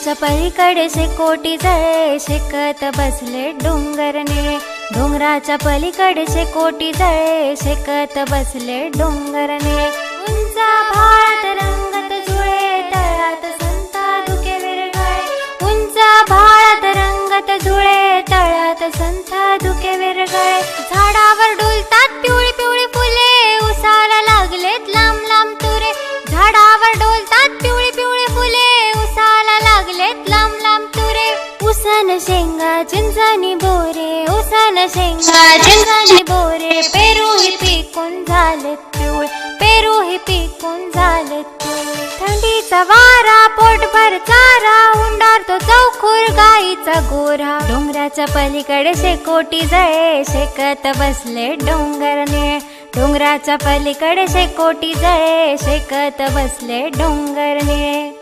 डोंगराच्या पलीकडे शेकोटी जळे शेकत बसले डोंगर निळे। डोंगराच्या पलीकडे शेकोटी जळे शेकत बसले डोंगर निळे। उंच भाळात रंगत झुळे तळात संता धुके विरघळे। उंच भाळात रंगत झुळे तळात संता धुके विरघळे। झाडावर डुलतात पिवळी पिवळी फुले उसाला लागलेत लांब लांब तुरे। झाडावर डोलतात पिवळी पिवळी फुले उसाला लागलेत लांब लांब तुरे। उसन शेंगा चिंचानी बोरे उसन शेंगा चिंचानी बोरे। पेरूही पिकून झालेत पिवळे पेरूही पिकून झालेत पिवळे। थंडीचा वारा पोटभर चारा हुंडारतो चौखूर गाईचा गोरा। डोंगराच्या पलीकडे शेकोटी जळे शेकत बसले डोंगर निळे। डोंगराच्या पलीकडे शेकोटी जळे शेकत बसले डोंगर निळे।